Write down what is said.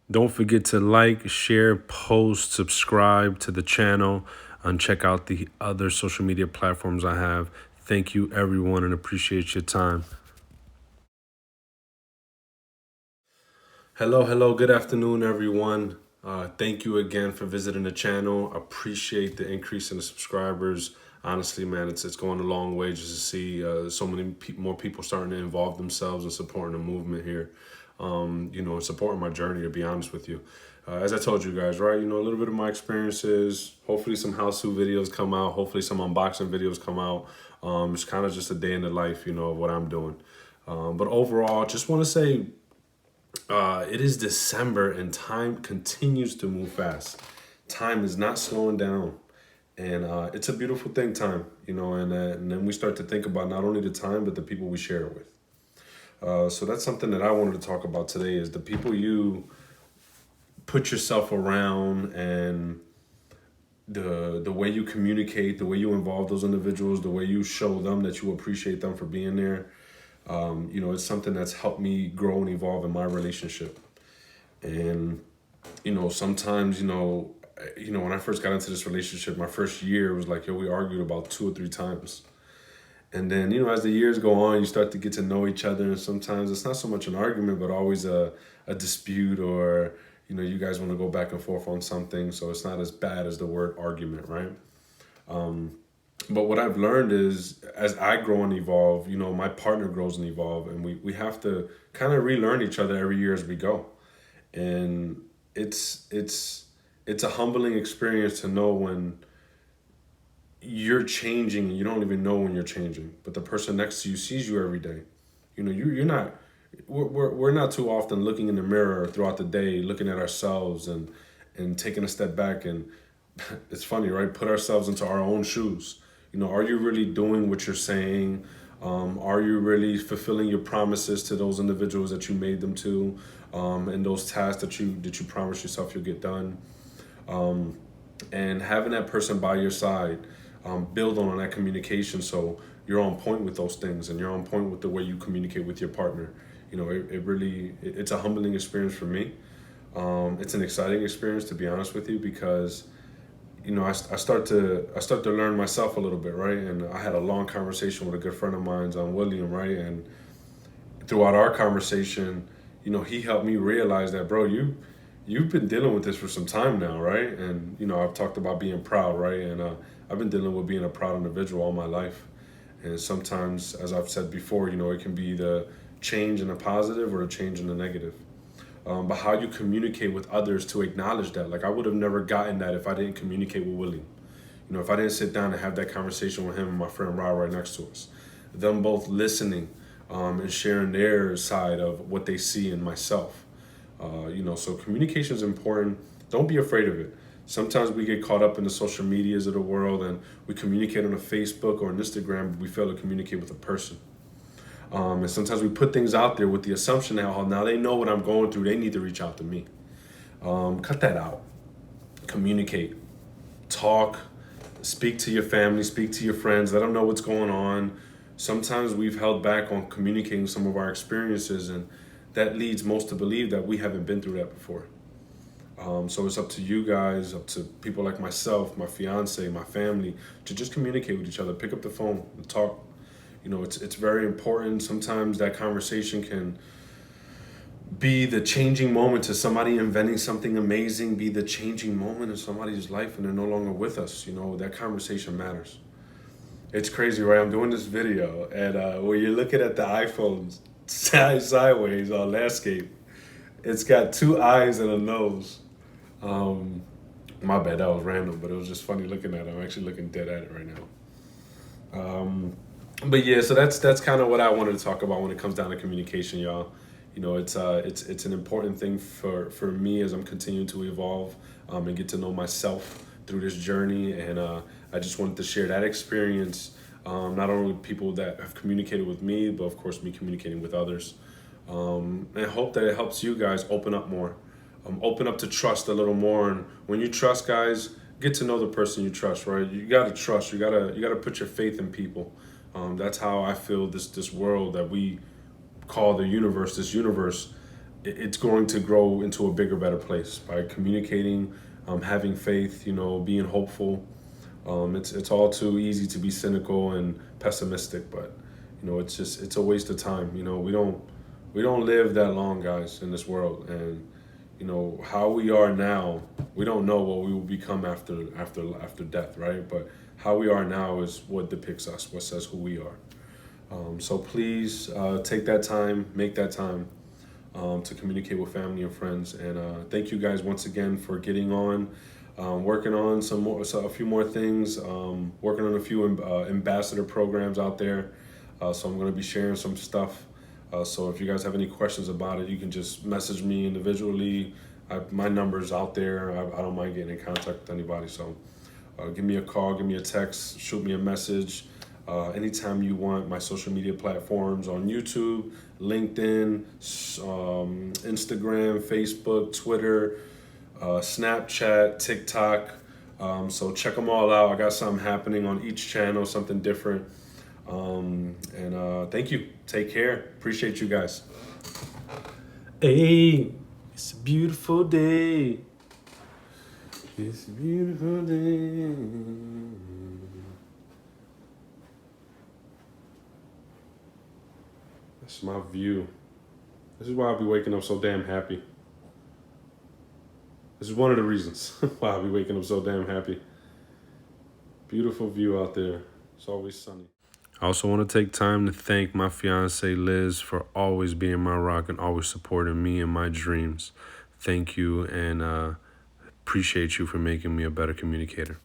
Don't forget to like, share, post, subscribe to the channel, and check out the other social media platforms I have. Thank you, everyone, and appreciate your time. Hello, good afternoon, everyone. Thank you again for visiting the channel. Appreciate the increase in the subscribers. Honestly, man, it's going a long way just to see so many more people starting to involve themselves and supporting the movement here. And supporting my journey. To be honest with you, as I told you guys, right? A little bit of my experiences. Hopefully, some how-to videos come out. Hopefully, some unboxing videos come out. It's kind of just a day in the life, of what I'm doing. But overall, just want to say it is December and time continues to move fast. Time is not slowing down. And it's a beautiful thing, time, and then we start to think about not only the time, but the people we share it with. So that's something that I wanted to talk about today is the people you put yourself around and the way you communicate, the way you involve those individuals, the way you show them that you appreciate them for being there. It's something that's helped me grow and evolve in my relationship. And sometimes when I first got into this relationship, my first year was like, yo, we argued about 2 or 3 times. And then, as the years go on, you start to get to know each other. And sometimes it's not so much an argument, but always a dispute, or, you guys want to go back and forth on something. So it's not as bad as the word argument, right? But what I've learned is as I grow and evolve, my partner grows and evolve. And we have to kind of relearn each other every year as we go. And it's a humbling experience to know when you're changing and you don't even know when you're changing, but the person next to you sees you every day. You're not. We're not too often looking in the mirror throughout the day, looking at ourselves and taking a step back and it's funny, right? Put ourselves into our own shoes. Are you really doing what you're saying? Are you really fulfilling your promises to those individuals that you made them to, and those tasks that you promised yourself you'll get done? And having that person by your side, build on that communication so you're on point with those things and you're on point with the way you communicate with your partner. It's a humbling experience for me. It's an exciting experience, to be honest with you, because I start to learn myself a little bit, right? And I had a long conversation with a good friend of mine, William, right? And throughout our conversation, he helped me realize that, bro, you've been dealing with this for some time now, right? And I've talked about being proud, right? And I've been dealing with being a proud individual all my life. And sometimes, as I've said before, it can be the change in a positive or a change in a negative. But how you communicate with others to acknowledge that. Like, I would have never gotten that if I didn't communicate with William. If I didn't sit down and have that conversation with him and my friend Ra right next to us, them both listening, and sharing their side of what they see in myself. So communication is important. Don't be afraid of it. Sometimes we get caught up in the social medias of the world and we communicate on a Facebook or an Instagram, but we fail to communicate with a person. And sometimes we put things out there with the assumption that, oh, now they know what I'm going through, they need to reach out to me. Cut that out. Communicate, talk, speak to your family, speak to your friends, let them know what's going on. Sometimes we've held back on communicating some of our experiences, and that leads most to believe that we haven't been through that before. So it's up to you guys, up to people like myself, my fiance, my family, to just communicate with each other. Pick up the phone and talk. It's very important. Sometimes that conversation can be the changing moment to somebody inventing something amazing, be the changing moment in somebody's life and they're no longer with us. That conversation matters. It's crazy, right? I'm doing this video and where you're looking at the iPhone sideways on landscape, it's got two eyes and a nose. Um, my bad, that was random, but it was just funny looking at it. I'm actually looking dead at it right now. But yeah, so that's kind of what I wanted to talk about when it comes down to communication, y'all. It's an important thing for me as I'm continuing to evolve, and get to know myself through this journey. And I just wanted to share that experience, not only with people that have communicated with me, but of course me communicating with others. And I hope that it helps you guys open up more, open up to trust a little more. And when you trust, guys, get to know the person you trust. Right? You gotta trust. You gotta put your faith in people. That's how I feel this world that we call the universe. This universe it's going to grow into a bigger, better place by communicating, having faith, being hopeful. It's all too easy to be cynical and pessimistic, but it's a waste of time. We don't live that long, guys, in this world, and how we are now, we don't know what we will become after death, right? But how we are now is what depicts us, what says who we are. So please take that time, make that time to communicate with family and friends. And thank you guys once again for getting on, working on a few more things, working on a few ambassador programs out there. So I'm going to be sharing some stuff. So if you guys have any questions about it, you can just message me individually. My number's out there. I don't mind getting in contact with anybody. So give me a call, give me a text, shoot me a message. Anytime you want. My social media platforms on YouTube, LinkedIn, Instagram, Facebook, Twitter, Snapchat, TikTok. So check them all out. I got something happening on each channel, something different. And thank you. Take care. Appreciate you guys. Hey, it's a beautiful day. It's a beautiful day. That's my view. This is why I'll be waking up so damn happy. This is one of the reasons why I'll be waking up so damn happy. Beautiful view out there. It's always sunny. I also want to take time to thank my fiance Liz for always being my rock and always supporting me in my dreams. Thank you, and appreciate you for making me a better communicator.